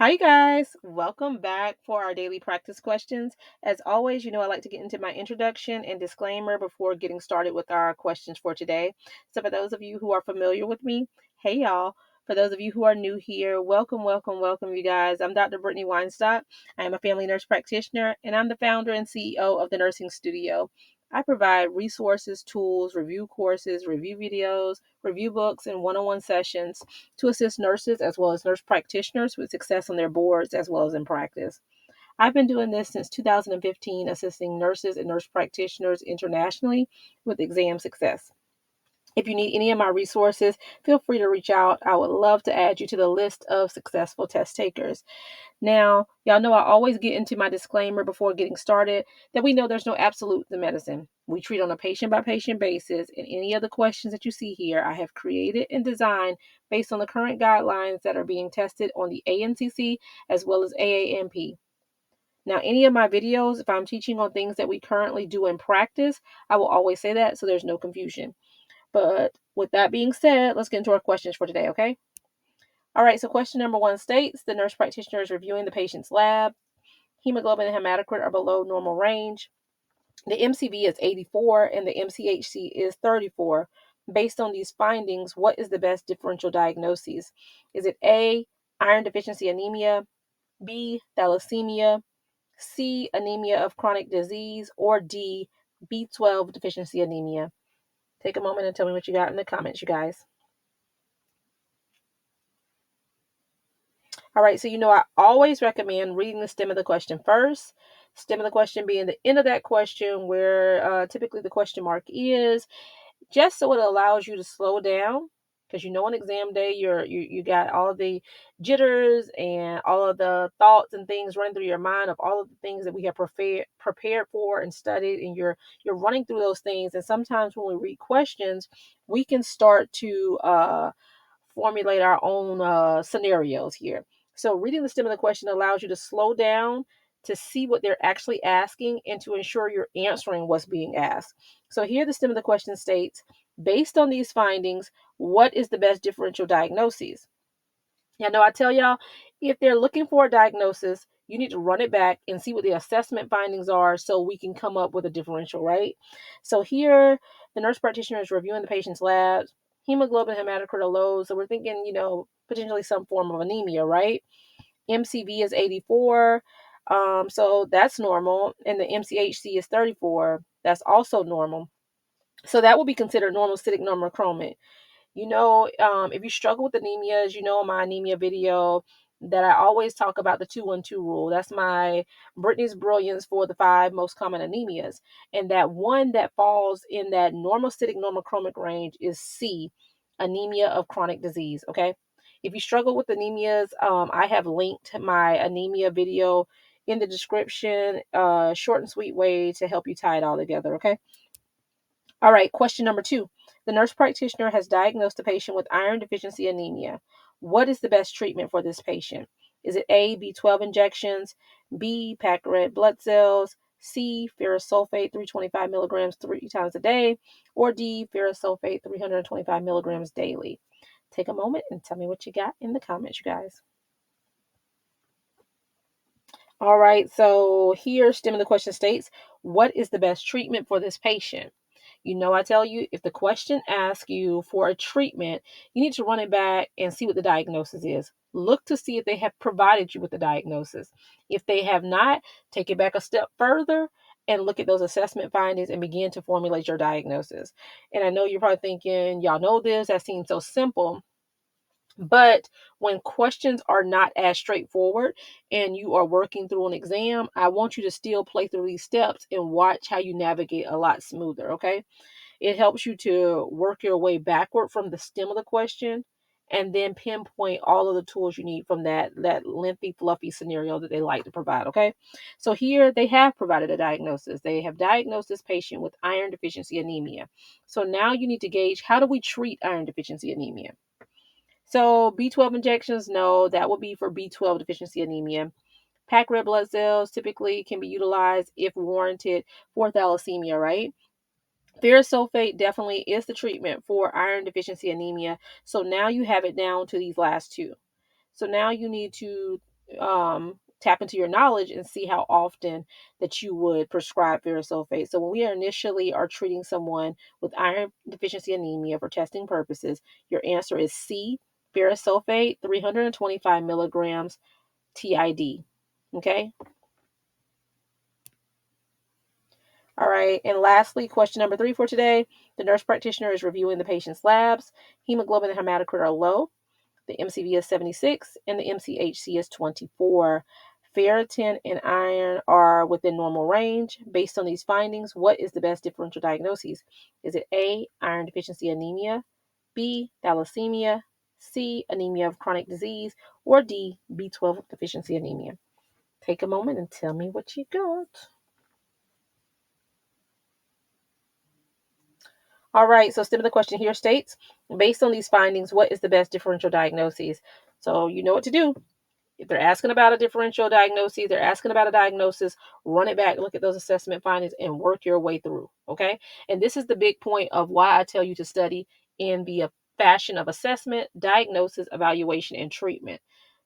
Hi, guys. Welcome back for our daily practice questions. As always, I like to get into my introduction and disclaimer before getting started with our questions for today. So, for those of you who are familiar with me, hey, y'all. For those of you who are new here, welcome, welcome, welcome, you guys. I'm Dr. Brittany Weinstock. I am a family nurse practitioner, and I'm the founder and CEO of the Nursing Studio. I provide resources, tools, review courses, review videos, review books, and one on one sessions to assist nurses as well as nurse practitioners with success on their boards as well as in practice. I've been doing this since 2015, assisting nurses and nurse practitioners internationally with exam success. If you need any of my resources, feel free to reach out. I would love to add you to the list of successful test takers. Now, y'all know I always get into my disclaimer before getting started that we know there's no absolute in medicine. We treat on a patient by patient basis, and any of the questions that you see here I have created and designed based on the current guidelines that are being tested on the ANCC as well as AANP. Now, any of my videos, if I'm teaching on things that we currently do in practice, I will always say that so there's no confusion. But with that being said, let's get into our questions for today, okay? All right, so question number one states the nurse practitioner is reviewing the patient's lab. Hemoglobin and hematocrit are below normal range. The MCV is 84 and the MCHC is 34. Based on these findings, what is the best differential diagnosis? Is it A, iron deficiency anemia, B, thalassemia, C, anemia of chronic disease, or D, B12 deficiency anemia? Take a moment and tell me what you got in the comments, you guys. All right, so I always recommend reading the stem of the question first. Stem of the question being the end of that question where typically the question mark is, just so it allows you to slow down. Because on exam day, you got all of the jitters and all of the thoughts and things running through your mind of all of the things that we have prepared for and studied, and you're running through those things. And sometimes when we read questions, we can start to formulate our own scenarios here. So reading the stem of the question allows you to slow down to see what they're actually asking and to ensure you're answering what's being asked. So here the stem of the question states, based on these findings, what is the best differential diagnosis? I tell y'all, if they're looking for a diagnosis, you need to run it back and see what the assessment findings are so we can come up with a differential, right? So here, the nurse practitioner is reviewing the patient's labs. Hemoglobin, hematocrit are low, so we're thinking, potentially some form of anemia, right? MCV is 84, so that's normal, and the MCHC is 34. That's also normal. So that will be considered normal cytic normochromate. If you struggle with anemias, my anemia video that I always talk about the 2-1-2 rule. That's my Brittany's Brilliance for the 5 most common anemias. And that one that falls in that normocytic normochromic range is C, anemia of chronic disease. Okay. If you struggle with anemias, I have linked my anemia video in the description, short and sweet way to help you tie it all together. Okay. All right, question number 2. The nurse practitioner has diagnosed the patient with iron deficiency anemia. What is the best treatment for this patient? Is it A, B12 injections, B, packed red blood cells, C, ferrous sulfate 325 milligrams 3 times a day, or D, ferrous sulfate 325 milligrams daily? Take a moment and tell me what you got in the comments, you guys. All right, so here, stem of the question states, what is the best treatment for this patient? I tell you, if the question asks you for a treatment, you need to run it back and see what the diagnosis is. Look to see if they have provided you with the diagnosis. If they have not, take it back a step further and look at those assessment findings and begin to formulate your diagnosis. And I know you're probably thinking, y'all know this, that seems so simple. But when questions are not as straightforward and you are working through an exam, I want you to still play through these steps and watch how you navigate a lot smoother, okay? It helps you to work your way backward from the stem of the question and then pinpoint all of the tools you need from that lengthy, fluffy scenario that they like to provide, okay? So here they have provided a diagnosis. They have diagnosed this patient with iron deficiency anemia. So now you need to gauge, how do we treat iron deficiency anemia? So B12 injections, no, that would be for B12 deficiency anemia. Packed red blood cells typically can be utilized if warranted for thalassemia, right? Ferrous sulfate definitely is the treatment for iron deficiency anemia. So now you have it down to these last two. So now you need to tap into your knowledge and see how often that you would prescribe ferrous sulfate. So when we initially are treating someone with iron deficiency anemia for testing purposes, your answer is C, ferrous sulfate, 325 milligrams TID. Okay. All right. And lastly, question number 3 for today. The nurse practitioner is reviewing the patient's labs. Hemoglobin and hematocrit are low. The MCV is 76 and the MCHC is 24. Ferritin and iron are within normal range. Based on these findings, what is the best differential diagnosis? Is it A, iron deficiency anemia, B, thalassemia, C, anemia of chronic disease, or D, B12 deficiency anemia? Take a moment and tell me what you got. All right, so stem of the question here states, based on these findings, what is the best differential diagnosis? So you know what to do. If they're asking about a differential diagnosis, they're asking about a diagnosis, run it back, look at those assessment findings, and work your way through, okay? And this is the big point of why I tell you to study in the fashion of assessment, diagnosis, evaluation, and treatment.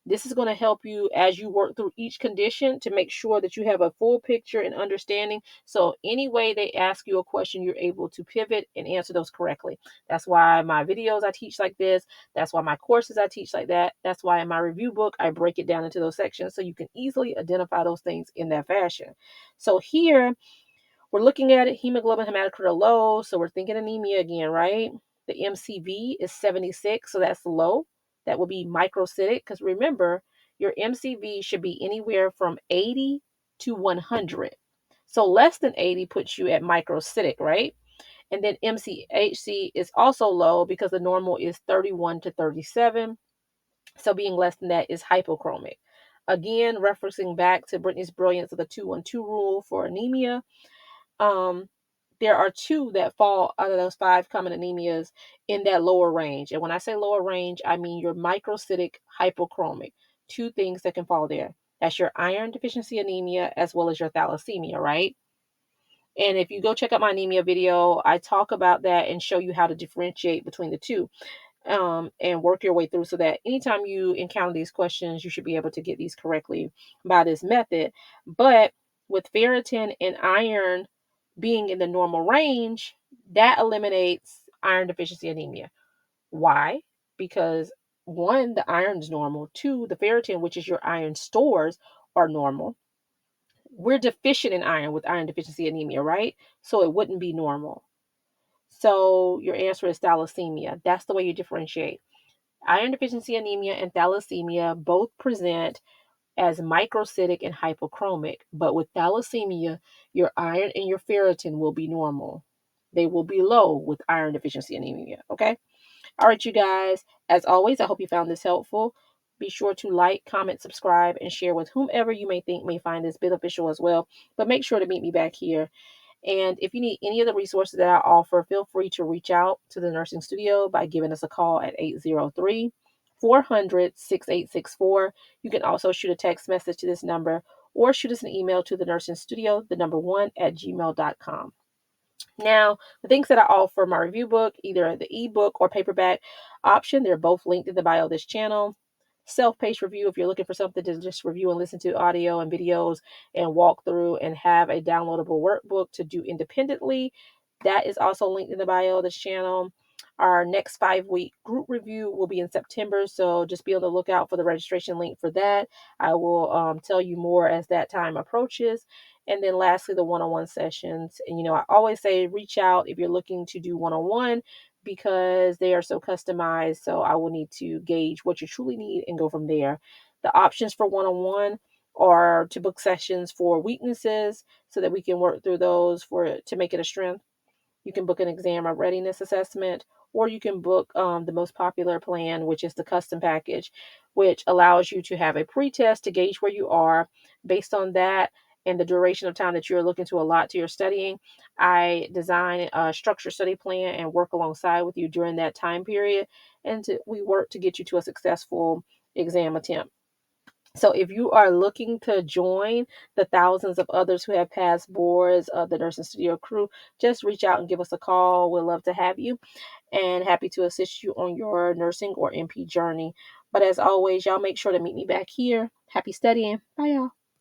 This is going to help you as you work through each condition to make sure that you have a full picture and understanding. So any way they ask you a question, you're able to pivot and answer those correctly. That's why my videos I teach like this. That's why my courses I teach like that. That's why in my review book, I break it down into those sections so you can easily identify those things in that fashion. So here, we're looking at it, hemoglobin, hematocrit are low, so we're thinking anemia again, right? The MCV is 76, so that's low. That will be microcytic, because remember, your MCV should be anywhere from 80 to 100. So less than 80 puts you at microcytic, right? And then MCHC is also low because the normal is 31 to 37. So being less than that is hypochromic. Again, referencing back to Brittany's brilliance of the 2-1-2 rule for anemia, um, there are 2 that fall out of those 5 common anemias in that lower range. And when I say lower range, I mean your microcytic hypochromic. 2 things that can fall there. That's your iron deficiency anemia as well as your thalassemia, right? And if you go check out my anemia video, I talk about that and show you how to differentiate between the 2, and work your way through so that anytime you encounter these questions, you should be able to get these correctly by this method. But with ferritin and iron being in the normal range, that eliminates iron deficiency anemia. Why? Because 1, the iron's normal. 2, the ferritin, which is your iron stores, are normal. We're deficient in iron with iron deficiency anemia, right? So it wouldn't be normal. So your answer is thalassemia. That's the way you differentiate. Iron deficiency anemia and thalassemia both present as microcytic and hypochromic, but with thalassemia, your iron and your ferritin will be normal. They will be low with iron deficiency anemia, okay? All right, you guys, as always, I hope you found this helpful. Be sure to like, comment, subscribe, and share with whomever you may think may find this beneficial as well. But make sure to meet me back here. And if you need any of the resources that I offer, feel free to reach out to the nursing studio by giving us a call at 803 400 6864. You can also shoot a text message to this number or shoot us an email to the nursing studio, the number 1 at gmail.com. Now, the things that I offer my review book, either the ebook or paperback option, they're both linked in the bio of this channel. Self-paced review, if you're looking for something to just review and listen to audio and videos and walk through and have a downloadable workbook to do independently, that is also linked in the bio of this channel. Our next 5-week group review will be in September, so just be on the lookout for the registration link for that. I will tell you more as that time approaches. And then lastly, the one-on-one sessions. And, I always say reach out if you're looking to do one-on-one because they are so customized. So I will need to gauge what you truly need and go from there. The options for one-on-one are to book sessions for weaknesses so that we can work through those to make it a strength. You can book an exam or readiness assessment, or you can book the most popular plan, which is the custom package, which allows you to have a pre-test to gauge where you are. Based on that and the duration of time that you're looking to allot to your studying, I design a structured study plan and work alongside with you during that time period. And we work to get you to a successful exam attempt. So if you are looking to join the thousands of others who have passed boards of the Nursing Studio crew, just reach out and give us a call. We'd love to have you and happy to assist you on your nursing or NP journey. But as always, y'all make sure to meet me back here. Happy studying. Bye, y'all.